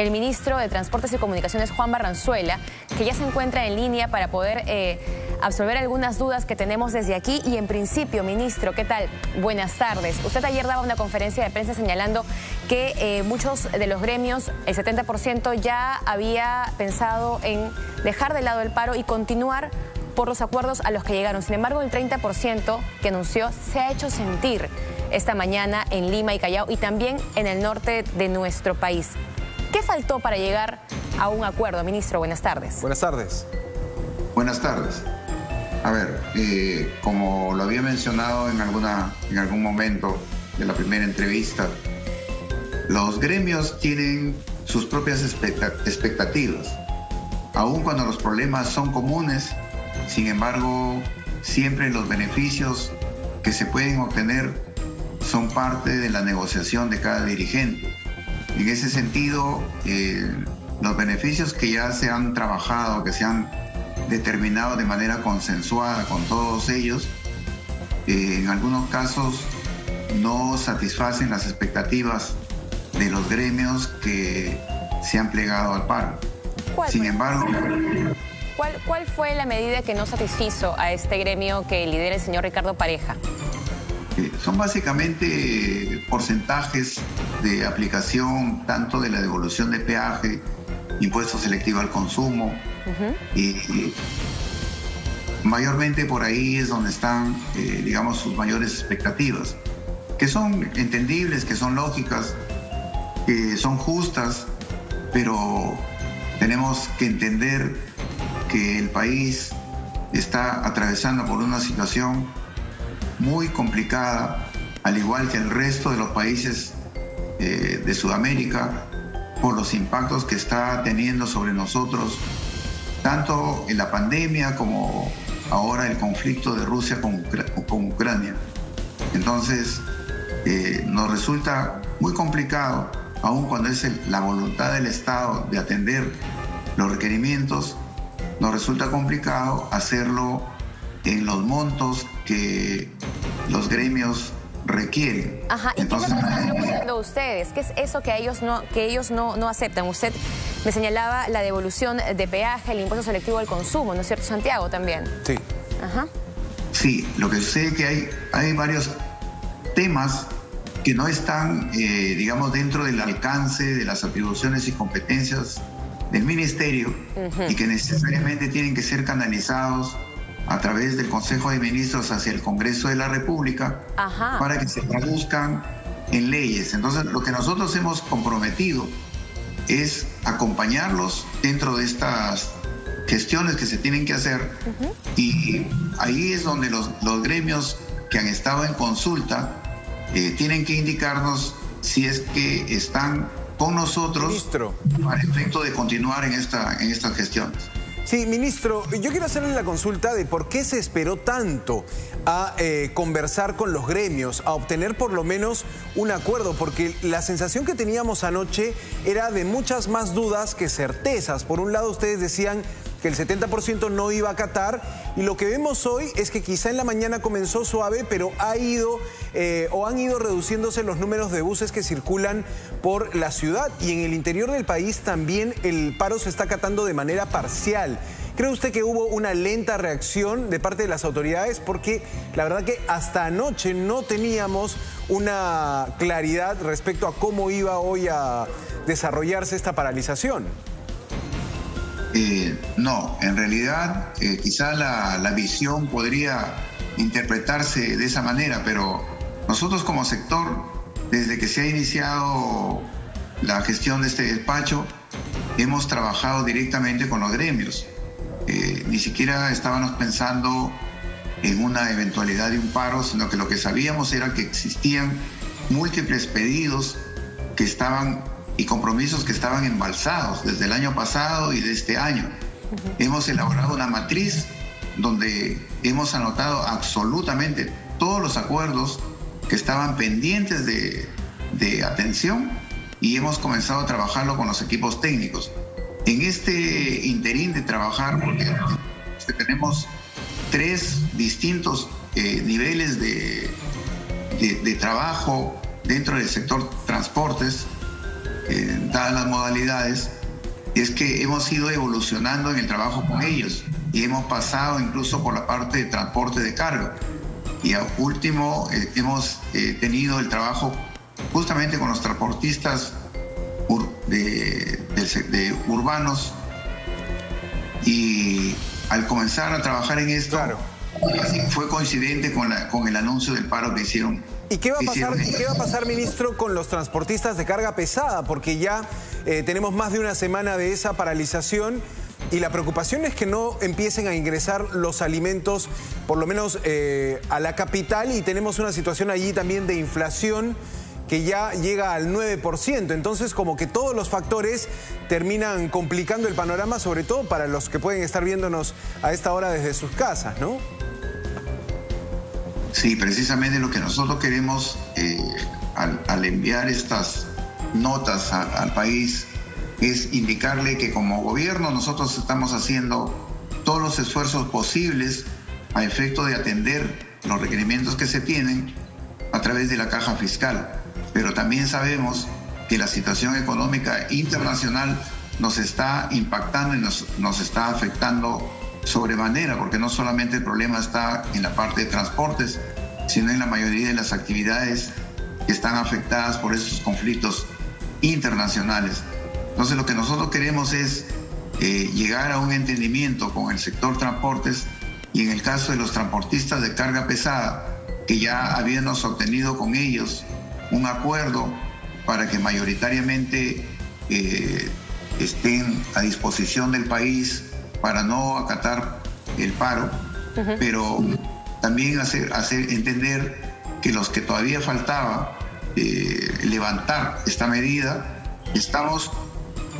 el ministro de Transportes y Comunicaciones, Juan Barranzuela, que ya se encuentra en línea para poder absolver algunas dudas que tenemos desde aquí. Y en principio, ministro, ¿qué tal? Buenas tardes. Usted ayer daba una conferencia de prensa señalando que muchos de los gremios, el 70%, ya había pensado en dejar de lado el paro y continuar por los acuerdos a los que llegaron. Sin embargo, el 30% que anunció se ha hecho sentir esta mañana en Lima y Callao y también en el norte de nuestro país. ¿Qué faltó para llegar a un acuerdo, ministro? Buenas tardes. Buenas tardes. Buenas tardes. A ver, como lo había mencionado en algún momento de la primera entrevista, los gremios tienen sus propias expectativas. Aun cuando los problemas son comunes, sin embargo, siempre los beneficios que se pueden obtener son parte de la negociación de cada dirigente. En ese sentido, los beneficios que ya se han trabajado, que se han determinado de manera consensuada con todos ellos, en algunos casos no satisfacen las expectativas de los gremios que se han plegado al paro. Sin embargo, ¿Cuál fue la medida que no satisfizo a este gremio que lidera el señor Ricardo Pareja? Son básicamente porcentajes de aplicación tanto de la devolución de peaje, impuesto selectivo al consumo, y mayormente por ahí es donde están, digamos, sus mayores expectativas, que son entendibles, que son lógicas, que son justas, pero tenemos que entender que el país está atravesando por una situación muy complicada, al igual que el resto de los países de Sudamérica, por los impactos que está teniendo sobre nosotros, tanto en la pandemia como ahora el conflicto de Rusia con Ucrania. Entonces, nos resulta muy complicado, aun cuando es la voluntad del Estado de atender los requerimientos, nos resulta complicado hacerlo en los montos que los gremios requieren. Ajá, ¿y entonces, qué es lo que están proponiendo ustedes? ¿Qué es eso que ellos no aceptan? Usted me señalaba la devolución de peaje, el impuesto selectivo al consumo, ¿no es cierto, Santiago, también? Sí. Ajá. Sí, lo que sucede es que hay varios temas que no están, digamos, dentro del alcance de las atribuciones y competencias del Ministerio, y que necesariamente tienen que ser canalizados a través del Consejo de Ministros hacia el Congreso de la República, para que se traduzcan en leyes. Entonces, lo que nosotros hemos comprometido es acompañarlos dentro de estas gestiones que se tienen que hacer, y ahí es donde los gremios que han estado en consulta tienen que indicarnos si es que están con nosotros, ministro, para efecto de continuar en estas gestiones. Sí, ministro, yo quiero hacerle la consulta de por qué se esperó tanto a conversar con los gremios, a obtener por lo menos un acuerdo, porque la sensación que teníamos anoche era de muchas más dudas que certezas. Por un lado, ustedes decían que el 70% no iba a acatar, y lo que vemos hoy es que quizá en la mañana comenzó suave, pero han ido reduciéndose los números de buses que circulan por la ciudad, y en el interior del país también el paro se está acatando de manera parcial. ¿Cree usted que hubo una lenta reacción de parte de las autoridades? Porque la verdad que hasta anoche no teníamos una claridad respecto a cómo iba hoy a desarrollarse esta paralización. No, en realidad quizá la visión podría interpretarse de esa manera, pero nosotros como sector, desde que se ha iniciado la gestión de este despacho, hemos trabajado directamente con los gremios. Ni siquiera estábamos pensando en una eventualidad de un paro, sino que lo que sabíamos era que existían múltiples pedidos que estaban y compromisos que estaban embalsados desde el año pasado y de este año. Hemos elaborado una matriz donde hemos anotado absolutamente todos los acuerdos que estaban pendientes de atención, y hemos comenzado a trabajarlo con los equipos técnicos. En este interín de trabajar, porque tenemos 3 distintos niveles de trabajo dentro del sector transportes, dadas las modalidades, es que hemos ido evolucionando en el trabajo con ellos y hemos pasado incluso por la parte de transporte de carga. Y a último hemos tenido el trabajo justamente con los transportistas urbanos, y al comenzar a trabajar en esto, claro, fue coincidente con el anuncio del paro que hicieron. ¿Y qué va a pasar, ministro, con los transportistas de carga pesada? Porque ya tenemos más de una semana de esa paralización y la preocupación es que no empiecen a ingresar los alimentos, por lo menos a la capital, y tenemos una situación allí también de inflación que ya llega al 9%. Entonces, como que todos los factores terminan complicando el panorama, sobre todo para los que pueden estar viéndonos a esta hora desde sus casas, ¿no? Sí, precisamente lo que nosotros queremos al enviar estas notas al país es indicarle que como gobierno nosotros estamos haciendo todos los esfuerzos posibles a efecto de atender los requerimientos que se tienen a través de la caja fiscal. Pero también sabemos que la situación económica internacional nos está impactando y nos está afectando sobremanera, porque no solamente el problema está en la parte de transportes, sino en la mayoría de las actividades que están afectadas por esos conflictos internacionales. Entonces lo que nosotros queremos es llegar a un entendimiento con el sector transportes, y en el caso de los transportistas de carga pesada, que ya habíamos obtenido con ellos un acuerdo para que mayoritariamente estén a disposición del país para no acatar el paro, pero también hacer entender que los que todavía faltaba levantar esta medida, estamos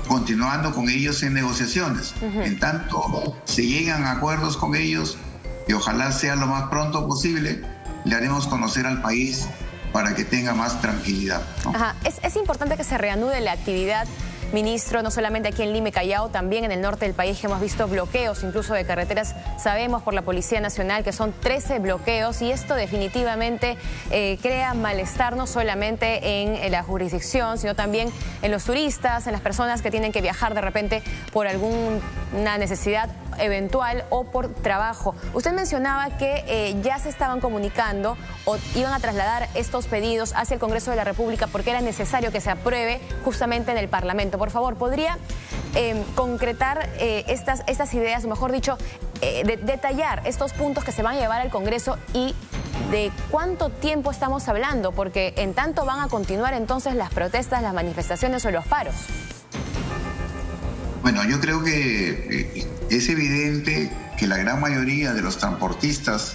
continuando con ellos en negociaciones. En tanto se llegan a acuerdos con ellos, y ojalá sea lo más pronto posible, le haremos conocer al país para que tenga más tranquilidad, ¿no? Ajá. Es importante que se reanude la actividad, ministro, no solamente aquí en Lima y Callao, también en el norte del país, que hemos visto bloqueos incluso de carreteras. Sabemos por la Policía Nacional que son 13 bloqueos, y esto definitivamente crea malestar no solamente en la jurisdicción, sino también en los turistas, en las personas que tienen que viajar de repente por alguna necesidad eventual o por trabajo. Usted mencionaba que ya se estaban comunicando o iban a trasladar estos pedidos hacia el Congreso de la República porque era necesario que se apruebe justamente en el Parlamento. Por favor, ¿podría concretar estas ideas, o mejor dicho, detallar estos puntos que se van a llevar al Congreso y de cuánto tiempo estamos hablando? Porque en tanto van a continuar entonces las protestas, las manifestaciones o los paros. Bueno, yo creo que es evidente que la gran mayoría de los transportistas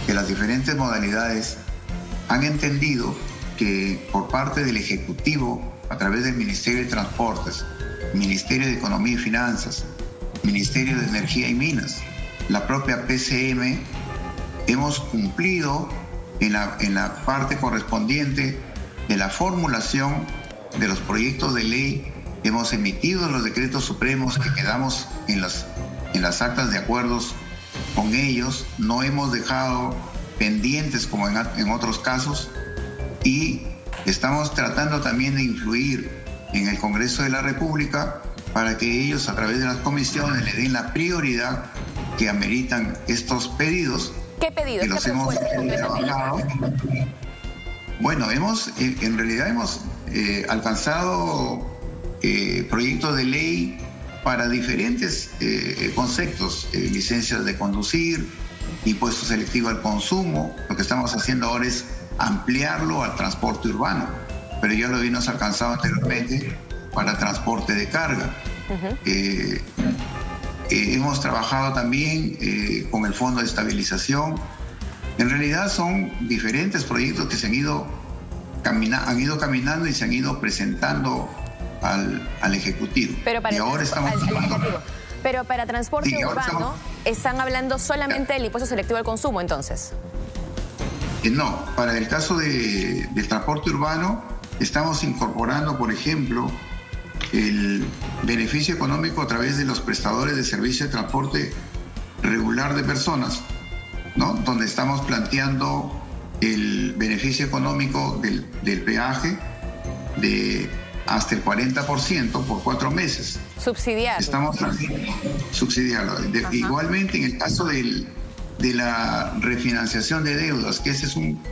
de las diferentes modalidades han entendido que por parte del Ejecutivo, a través del Ministerio de Transportes, Ministerio de Economía y Finanzas, Ministerio de Energía y Minas, la propia PCM, hemos cumplido en la parte correspondiente de la formulación de los proyectos de ley. Hemos emitido los decretos supremos que quedamos en las actas de acuerdos con ellos. No hemos dejado pendientes como en otros casos, y estamos tratando también de influir en el Congreso de la República para que ellos, a través de las comisiones, le den la prioridad que ameritan estos pedidos. ¿Qué pedidos? Que los hemos trabajado. Bueno, en realidad hemos alcanzado proyectos de ley para diferentes conceptos, licencias de conducir, impuesto selectivo al consumo. Lo que estamos haciendo ahora es ampliarlo al transporte urbano, pero ya lo habíamos alcanzado anteriormente para transporte de carga. Hemos trabajado también con el Fondo de Estabilización. En realidad son diferentes proyectos que han ido caminando y se han ido presentando al Ejecutivo. Pero para y ahora estamos Pero para transporte urbano, ¿están hablando solamente del impuesto selectivo al consumo entonces? No, para el caso del transporte urbano estamos incorporando, por ejemplo, el beneficio económico a través de los prestadores de servicio de transporte regular de personas, ¿no? Donde estamos planteando el beneficio económico del peaje, de hasta el 40% por 4 meses. Subsidiarlo. Estamos subsidiarlo. Igualmente, en el caso de la refinanciación de deudas, que ese es un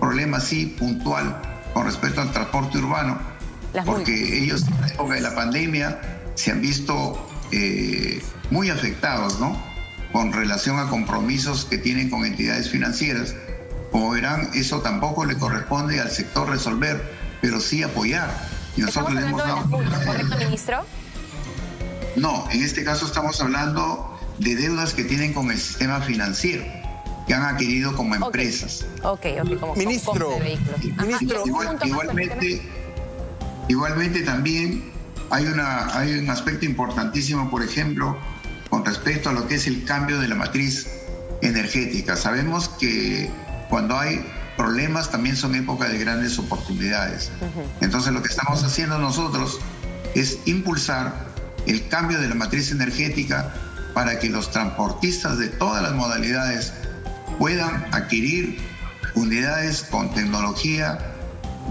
problema así puntual con respecto al transporte urbano, porque ellos en la época de la pandemia se han visto muy afectados, ¿no?, con relación a compromisos que tienen con entidades financieras. Como verán, eso tampoco le corresponde al sector resolver, pero sí apoyar. Y nosotros le hemos dado... ¿Correcto, ministro? No, en este caso estamos hablando de deudas que tienen con el sistema financiero, que han adquirido como empresas. Como ministro, igualmente también hay un aspecto importantísimo, por ejemplo, con respecto a lo que es el cambio de la matriz energética. Sabemos que cuando hay problemas también son épocas de grandes oportunidades. Entonces lo que estamos haciendo nosotros es impulsar el cambio de la matriz energética para que los transportistas de todas las modalidades puedan adquirir unidades con tecnología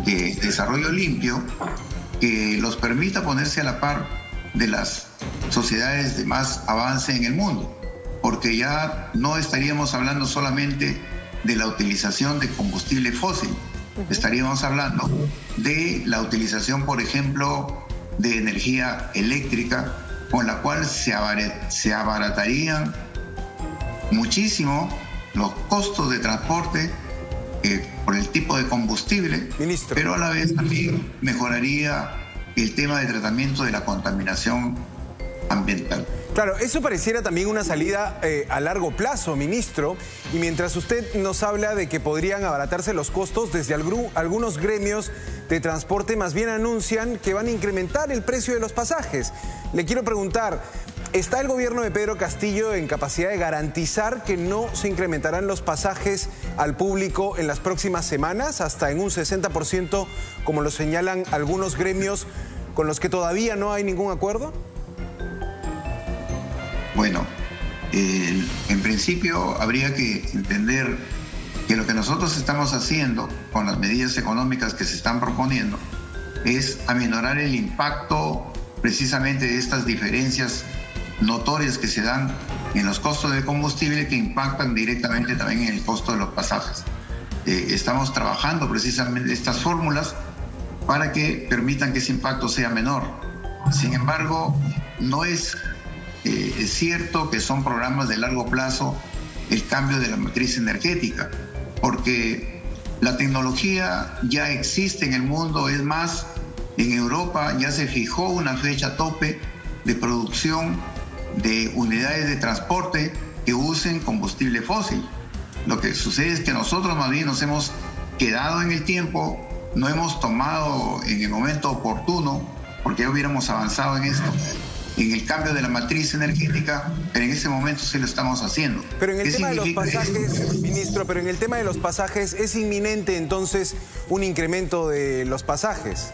de desarrollo limpio que los permita ponerse a la par de las sociedades de más avance en el mundo, porque ya no estaríamos hablando solamente de la utilización de combustible fósil, estaríamos hablando de la utilización, por ejemplo, de energía eléctrica, con la cual se abaratarían muchísimo los costos de transporte por el tipo de combustible, ministro, pero a la vez también mejoraría el tema de tratamiento de la contaminación ambiental. Claro, eso pareciera también una salida a largo plazo, ministro, y mientras usted nos habla de que podrían abaratarse los costos, desde algunos gremios de transporte más bien anuncian que van a incrementar el precio de los pasajes. Le quiero preguntar, ¿está el gobierno de Pedro Castillo en capacidad de garantizar que no se incrementarán los pasajes al público en las próximas semanas, hasta en un 60%, como lo señalan algunos gremios con los que todavía no hay ningún acuerdo? Bueno, en principio habría que entender que lo que nosotros estamos haciendo con las medidas económicas que se están proponiendo es aminorar el impacto precisamente de estas diferencias notorias que se dan en los costos del combustible, que impactan directamente también en el costo de los pasajes. Estamos trabajando precisamente estas fórmulas para que permitan que ese impacto sea menor. Sin embargo, no es cierto que son programas de largo plazo el cambio de la matriz energética, porque la tecnología ya existe en el mundo. Es más, en Europa ya se fijó una fecha tope de producción de unidades de transporte que usen combustible fósil. Lo que sucede es que nosotros más bien nos hemos quedado en el tiempo, no hemos tomado en el momento oportuno, porque ya hubiéramos avanzado en esto, en el cambio de la matriz energética, pero en ese momento sí lo estamos haciendo. Pero en el tema de los pasajes, ministro, pero en el tema de los pasajes, ¿es inminente entonces un incremento de los pasajes?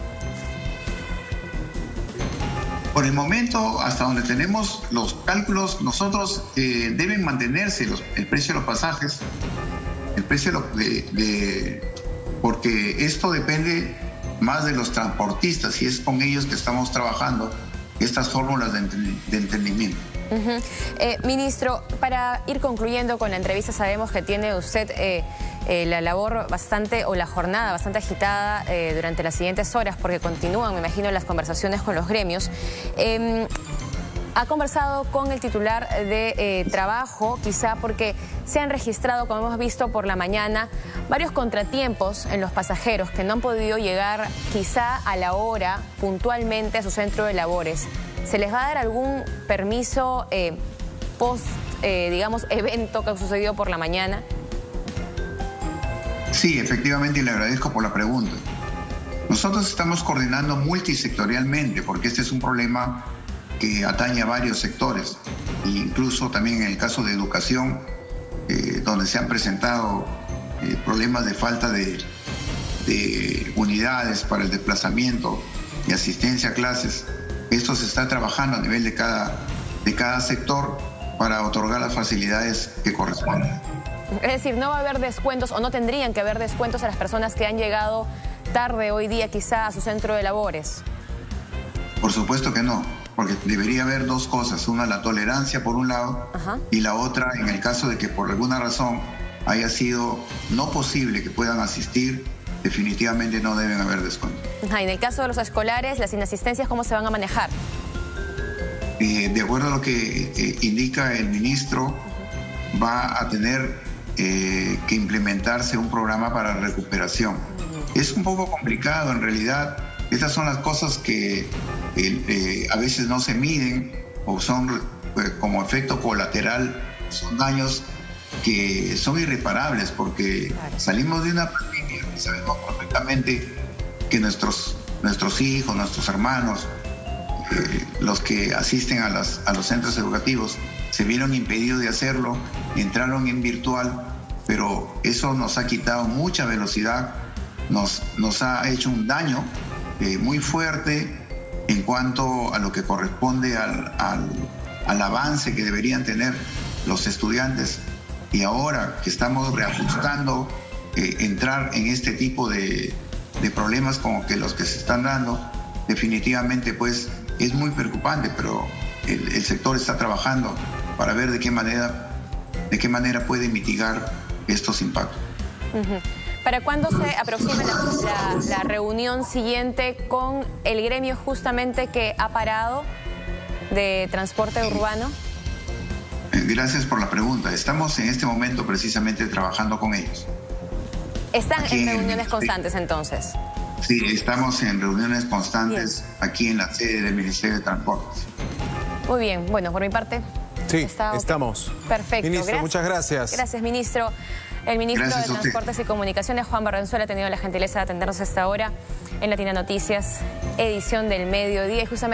Por el momento, hasta donde tenemos los cálculos, nosotros deben mantenerse el precio de los pasajes, el precio porque esto depende más de los transportistas, y es con ellos que estamos trabajando estas fórmulas de entendimiento. Ministro, para ir concluyendo con la entrevista, sabemos que tiene usted la labor bastante, o la jornada bastante agitada durante las siguientes horas, porque continúan, me imagino, las conversaciones con los gremios. Ha conversado con el titular de Trabajo, quizá porque se han registrado, como hemos visto por la mañana, varios contratiempos en los pasajeros que no han podido llegar quizá a la hora puntualmente a su centro de labores. ¿Se les va a dar algún permiso post, digamos, evento que ha sucedido por la mañana? Sí, efectivamente, y le agradezco por la pregunta. Nosotros estamos coordinando multisectorialmente, porque este es un problema que atañe a varios sectores, incluso también en el caso de educación, donde se han presentado problemas de falta de unidades para el desplazamiento y asistencia a clases. Esto se está trabajando a nivel de cada sector para otorgar las facilidades que corresponden. Es decir, no va a haber descuentos, o no tendrían que haber descuentos a las personas que han llegado tarde hoy día quizá a su centro de labores. Por supuesto que no, porque debería haber dos cosas. Una, la tolerancia por un lado, y la otra, en el caso de que por alguna razón haya sido no posible que puedan asistir, definitivamente no deben haber descuento. En el caso de los escolares, las inasistencias, ¿cómo se van a manejar? De acuerdo a lo que indica el ministro, va a tener que implementarse un programa para recuperación. Es un poco complicado en realidad. Estas son las cosas que a veces no se miden o son como efecto colateral, son daños que son irreparables porque salimos de una pandemia y sabemos perfectamente que nuestros hijos, nuestros hermanos, los que asisten a los centros educativos se vieron impedidos de hacerlo, entraron en virtual, pero eso nos ha quitado mucha velocidad, nos ha hecho un daño muy fuerte en cuanto a lo que corresponde al avance que deberían tener los estudiantes. Y ahora que estamos reajustando, entrar en este tipo de problemas como que los que se están dando, definitivamente pues es muy preocupante, pero el sector está trabajando para ver de qué manera puede mitigar estos impactos. ¿Para cuándo se aproxima la reunión siguiente con el gremio justamente que ha parado de transporte urbano? Gracias por la pregunta. Estamos en este momento precisamente trabajando con ellos. ¿Están en reuniones constantes entonces? Sí, estamos en reuniones constantes aquí en la sede del Ministerio de Transportes. Muy bien. Bueno, por mi parte... Sí, estamos. Perfecto. Ministro, muchas gracias. Gracias, ministro. El ministro de Transportes y Comunicaciones, Juan Barranzuela, ha tenido la gentileza de atendernos a esta hora en Latina Noticias, edición del mediodía. Y justamente